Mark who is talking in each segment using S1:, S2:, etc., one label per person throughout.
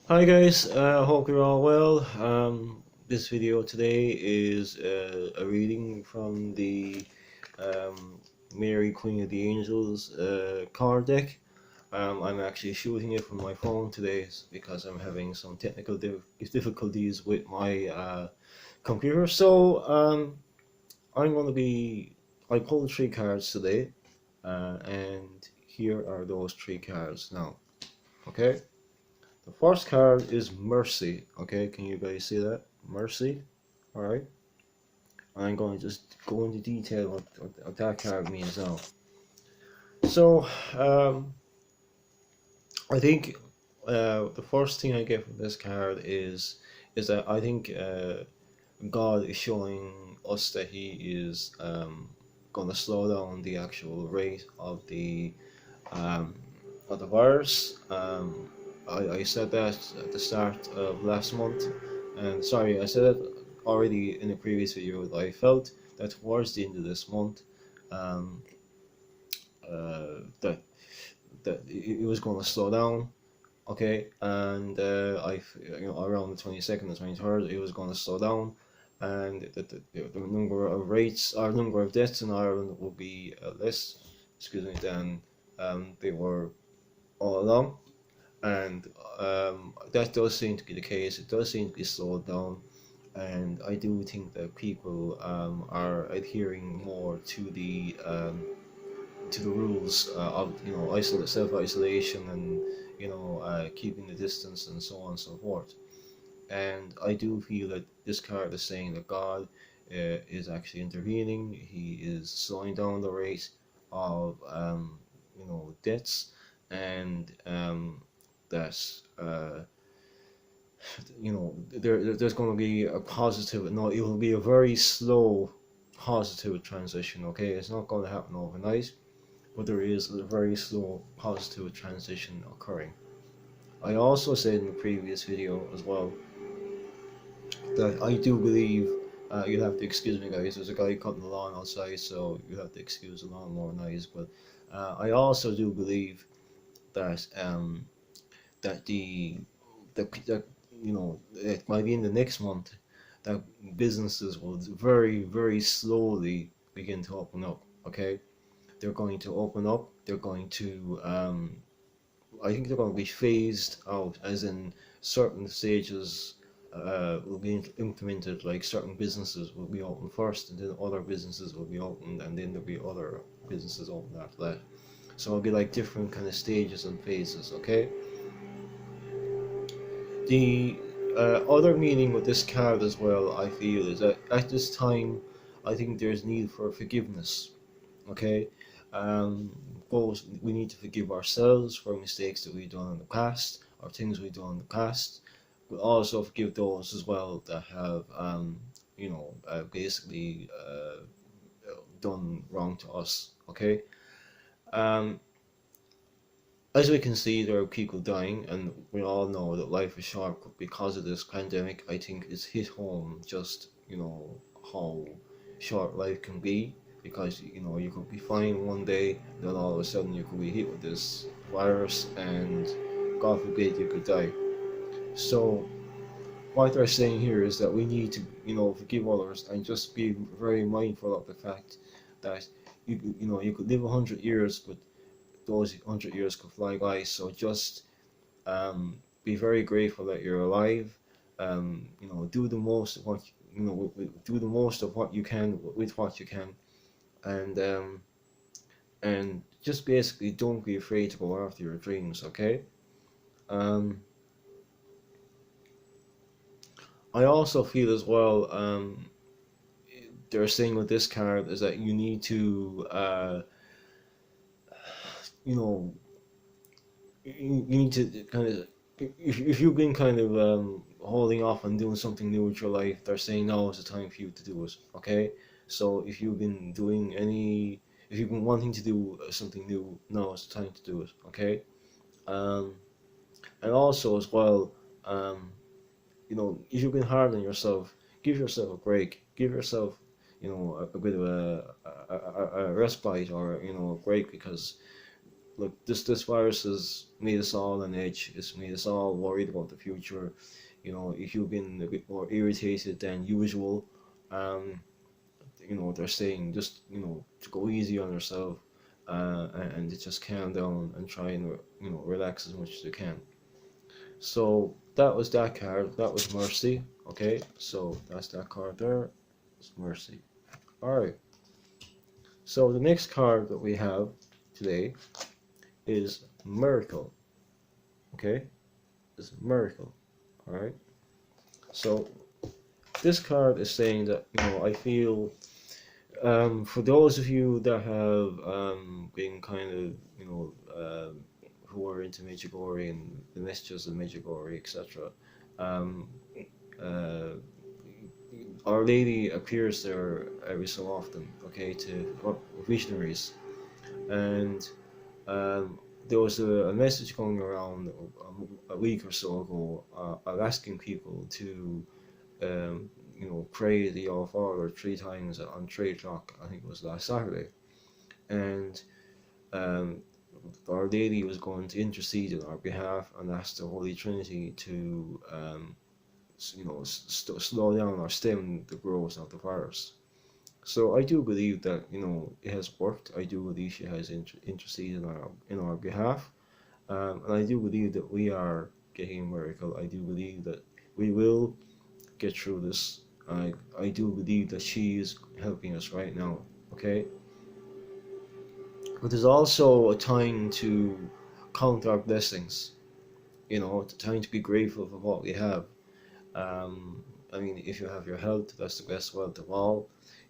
S1: Hi guys, hope you're all well. This video today is a reading from the um, Mary Queen of the Angels card deck. I'm actually shooting it from my phone today because I'm having some technical difficulties with my computer. I'm going to I pulled three cards today, and here are those three cards now. Okay. The first card is Mercy. Okay, can you guys see that? Mercy. Alright. I'm going to just go into detail what that card means now. So, I think the first thing I get from this card is that I think God is showing us that He is going to slow down the actual rate um, of the virus. I said that at the start of last month, and sorry, I said it already in a previous video that I felt that towards the end of this month, um, that it was going to slow down. Okay, and around the 22nd and 23rd, it was going to slow down, and the number of rates or number of deaths in Ireland will be less, excuse me, than they were all along, and that does seem to be the case. It does seem to be slowed down, and I do think that people are adhering more to the rules of self isolation and keeping the distance and so on and so forth. And I do feel that this card is saying that God is actually intervening. He is slowing down the rate of deaths, and that there's going to be a positive. No, it will be a very slow positive transition. Okay, it's not going to happen overnight, but there is a very slow positive transition occurring. I also said in the previous video as well that I do believe, you'll have to excuse me guys, there's a guy cutting the lawn outside, so you have to excuse the lawnmower noise, but I also do believe that that the it might be in the next month that businesses will very slowly begin to open up. Okay, they're going to open up, they're going to I think they're going to be phased out, as in certain stages will be implemented. Like certain businesses will be open first, and then other businesses will be opened, and then there'll be other businesses open after that. So it'll be like different kind of stages and phases. Okay. The other meaning with this card as well, I feel, is that at this time, I think there's need for forgiveness. Okay, both we need to forgive ourselves for mistakes that we've done in the past or things we've done in the past, but also forgive those as well that have basically done wrong to us. Okay, um, as we can see, there are people dying, and we all know that life is short. But because of this pandemic, I think it's hit home just how short life can be. Because you could be fine one day, then all of a sudden you could be hit with this virus, and God forbid you could die. So what they're saying here is that we need to forgive others and just be very mindful of the fact that you could live 100 years, but those 100 years could fly by. So just be very grateful that you're alive. Do the most of what do the most of what you can with what you can, and just basically don't be afraid to go after your dreams. Okay. Um, I also feel as well. They're saying with this card is that you need to you know you need to kind of, if you've been kind of holding off on doing something new with your life, they're saying now is the time for you to do it. Okay, so if you've been wanting to do something new, now is the time to do it. Okay, um, and also as well, um, if you've been hard on yourself, give yourself a break, give yourself a bit of a respite, or a break, because look, this virus has made us all on edge. It's made us all worried about the future. You know, if you've been a bit more irritated than usual, um, you know, they're saying just, you know, to go easy on yourself, and to just calm down and try and, you know, relax as much as you can. So that was that card. That was Mercy. Okay, so that's that card there. It's Mercy. All right. So the next card that we have today is Miracle. Okay, it's Miracle. All right. So this card is saying that, you know, I feel, for those of you that have been kind of, you know, who are into Medjugorje and the messages of Medjugorje, etc. Um, uh, Our Lady appears there every so often, okay, to visionaries, and um, there was a message going around a week or so ago, asking people to, you know, pray the All Father 3 times on 3 o'clock. I think it was last Saturday, and um, Our Lady was going to intercede on our behalf and ask the Holy Trinity to, you know, slow down or stem the growth of the virus. So I do believe that, you know, it has worked. I do believe she has interceded in our behalf, and I do believe that we are getting a miracle. I do believe that we will get through this. I do believe that she is helping us right now. Okay, but there's also a time to count our blessings. You know, it's a time to be grateful for what we have. I mean, if you have your health, that's the best wealth of all.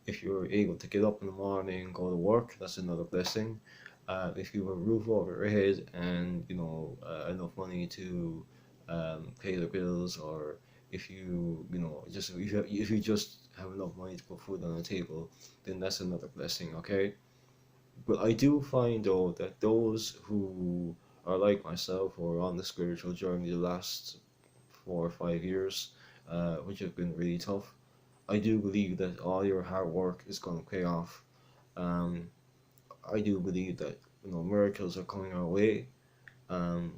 S1: If you're able to get up in the morning and go to work, that's another blessing. If you have a roof over your head and, you know, enough money to pay the bills, or if you know, just if you just have enough money to put food on the table, then that's another blessing. Okay, but I do find though that those who are like myself, who are on the spiritual journey the last 4 or 5 years, which have been really tough, I do believe that all your hard work is going to pay off. Um, I do believe that, you know, miracles are coming our way. Um,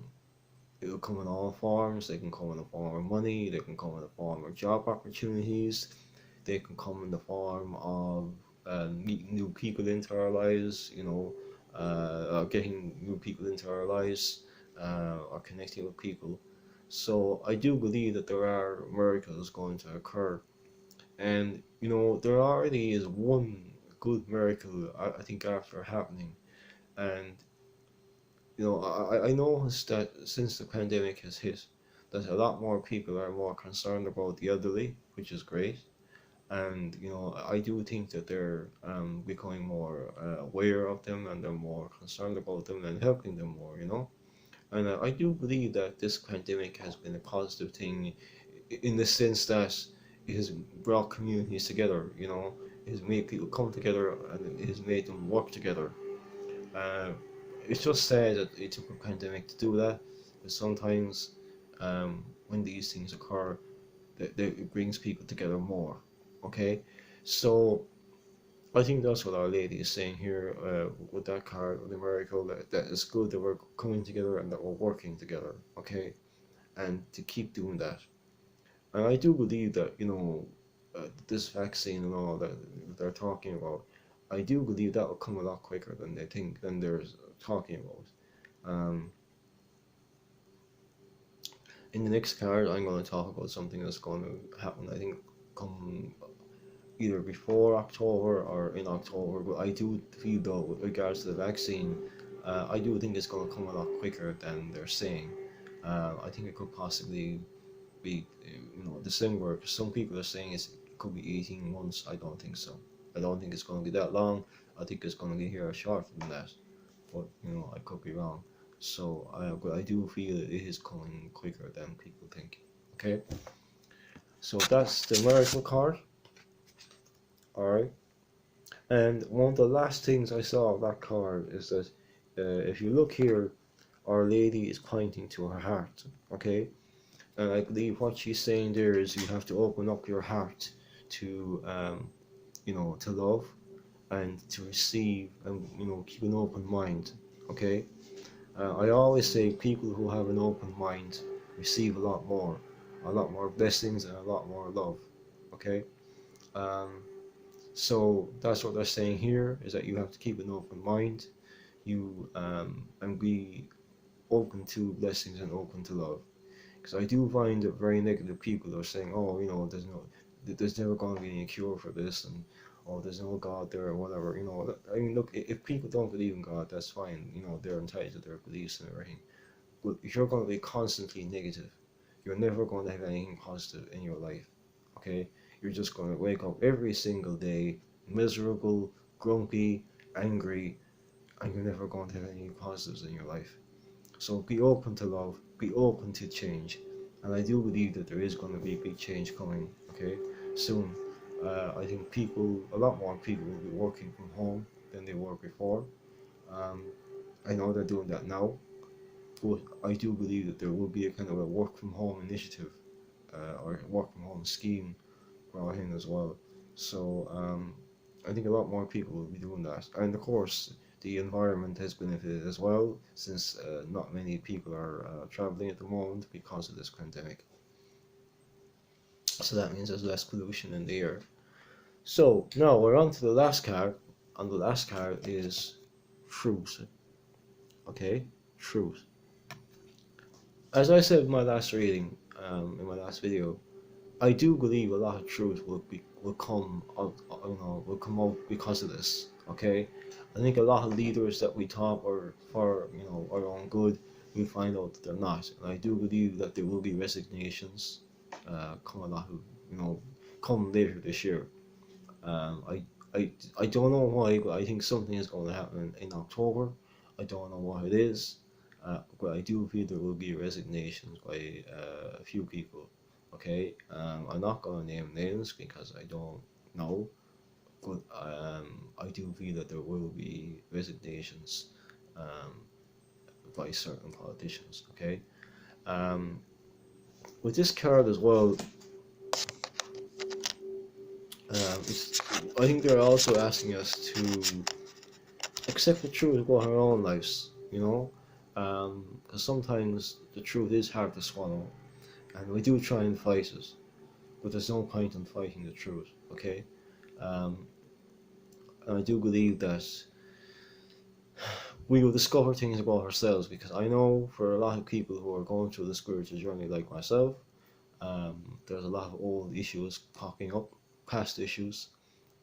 S1: it will come in all forms. They can come in the form of money. They can come in the form of job opportunities. They can come in the form of meeting new people into our lives. You know, getting new people into our lives, or connecting with people. So I do believe that there are miracles going to occur, and, you know, there already is one good miracle, I think, after happening. And, you know, I noticed that since the pandemic has hit, that a lot more people are more concerned about the elderly, which is great. And, you know, I do think that they're becoming more aware of them, and they're more concerned about them and helping them more, you know. And I do believe that this pandemic has been a positive thing, in the sense that it has brought communities together. You know, it has made people come together, and it has made them work together. Uh, it's just sad that it took a pandemic to do that, but sometimes, when these things occur, it brings people together more. Okay, so I think that's what Our Lady is saying here, with that card of the miracle, that it's good that we're coming together and that we're working together. Okay, and to keep doing that. And I do believe that, you know, this vaccine and all that they're talking about, I do believe that will come a lot quicker than they think, than they're talking about. Um, in the next card, I'm going to talk about something that's going to happen, I think, come either before October or in October. But I do feel, though, with regards to the vaccine, I do think it's going to come a lot quicker than they're saying. I think it could possibly be, you know, December. Some people are saying it could be 18 months. I don't think so. I don't think it's going to be that long. I think it's going to be here shorter than that. But, you know, I could be wrong. So but I do feel it is coming quicker than people think. Okay. So that's the miracle card. All right. And one of the last things I saw of that card is that, if you look here, Our Lady is pointing to her heart. Okay. And I believe what she's saying there is you have to open up your heart to, you know, to love and to receive, and, you know, keep an open mind. Okay. I always say people who have an open mind receive a lot more blessings and a lot more love. Okay, um, so that's what they're saying here is that you have to keep an open mind, and be open to blessings and open to love. Because I do find that very negative people are saying, oh, there's never going to be any cure for this, and oh, there's no God there or whatever. I mean, look, if people don't believe in God, that's fine. They're entitled to their beliefs and everything. But if you're going to be constantly negative, you're never going to have anything positive in your life. Okay, you're just going to wake up every single day miserable, grumpy, angry, and you're never going to have any positives in your life. So be open to love, be open to change, and I do believe that there is going to be a big change coming. Okay, soon. I think a lot more people will be working from home than they were before. Um, I know they're doing that now, but I do believe that there will be a kind of a work from home initiative, or work from home scheme brought in as well. So I think a lot more people will be doing that, and of course the environment has benefited as well, since not many people are traveling at the moment because of this pandemic. So that means there's less pollution in the air. So now we're on to the last card, and the last card is truth. Okay, truth. As I said in my last reading, in my last video, I do believe a lot of truth will come out, will come out because of this. Okay, I think a lot of leaders that we thought were for our own good, we find out that they're not, and I do believe that there will be resignations, come a lot of come later this year. I don't know why, but I think something is going to happen in October. I don't know what it is, but I do feel there will be resignations by a few people. Okay, I'm not going to name names because I don't know, but I do feel that there will be resignations, um, by certain politicians. Okay, um, with this card as well, I think they're also asking us to accept the truth about our own lives. Because sometimes the truth is hard to swallow, and we do try and fight it, but there's no point in fighting the truth. Okay, um, and I do believe that we will discover things about ourselves, because I know for a lot of people who are going through the spiritual journey like myself, there's a lot of old issues popping up, past issues,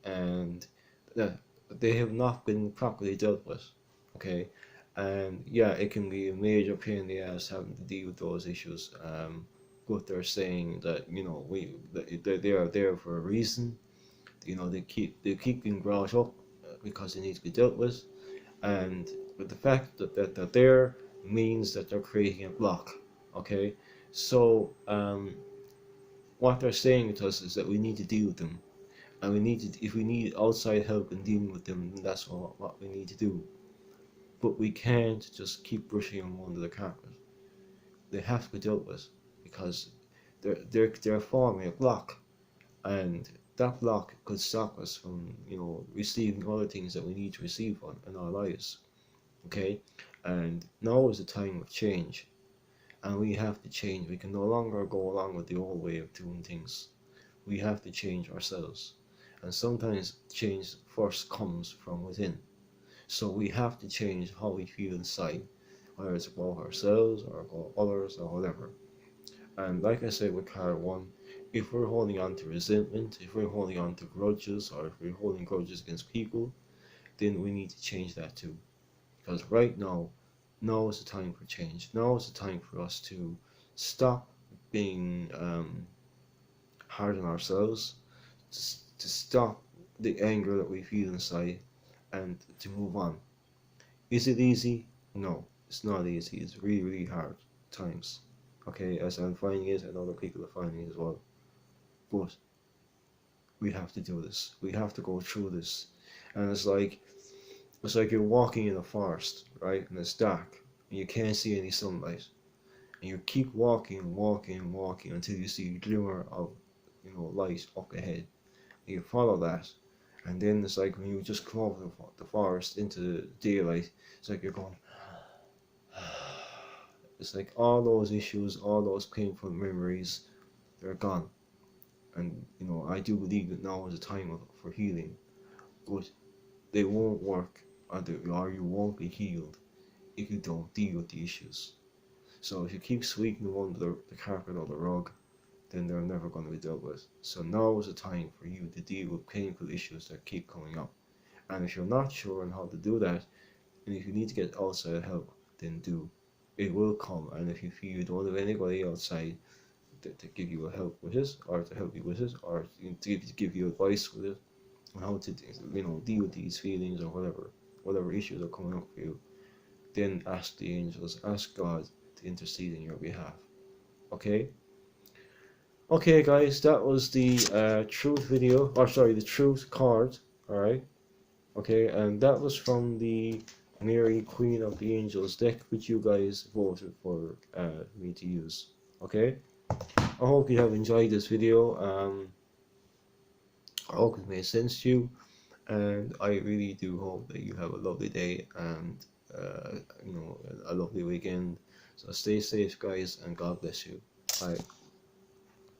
S1: and that they have not been properly dealt with. Okay, and yeah, it can be a major pain in the ass having to deal with those issues. But they're saying that they are there for a reason. They keep being brought up because they need to be dealt with, and but the fact that they're there means that they're creating a block. Okay, so what they're saying to us is that we need to deal with them, and if we need outside help in dealing with them, then that's what we need to do. But we can't just keep brushing them under the carpet. They have to be dealt with, because they're forming a block, and that block could stop us from receiving other things that we need to receive in our lives. Okay, and now is the time of change, and we have to change. We can no longer go along with the old way of doing things. We have to change ourselves, and sometimes change first comes from within. So we have to change how we feel inside, whether it's about ourselves or about others or whatever. And like I said with card one, if we're holding on to resentment, if we're holding on to grudges, or if we're holding grudges against people, then we need to change that too. Because right now is the time for change. Now is the time for us to stop being hard on ourselves, to stop the anger that we feel inside, and to move on. Is it easy? No, it's not easy. It's really, really hard times. Okay, as I'm finding it, and other people are finding it as well. But we have to do this. We have to go through this. And it's like you're walking in a forest, right? And it's dark, and you can't see any sunlight. And you keep walking and walking and walking until you see a glimmer of, light up ahead. And you follow that, and then it's like when you just come over the forest into daylight, it's like you're going, it's like all those issues, all those painful memories, they're gone. And you know, I do believe that now is a time for healing, but they won't work, or you won't be healed if you don't deal with the issues. So if you keep sweeping them under the carpet or the rug, then they're never going to be dealt with. So now is the time for you to deal with painful issues that keep coming up. And if you're not sure on how to do that, and if you need to get outside help, then do. It will come. And if you feel you don't have anybody outside to give you a help with it, or to help you with it, or to give you advice with it, on how to deal with these feelings or whatever issues are coming up for you, then ask the angels, ask God to intercede in your behalf. Okay? Okay, guys, that was the truth video, or sorry, the truth card. Alright? Okay, and that was from the Mary Queen of the Angels deck, which you guys voted for me to use. Okay? I hope you have enjoyed this video. I hope it made sense to you, and I really do hope that you have a lovely day and a lovely weekend. So stay safe, guys, and God bless you. Bye.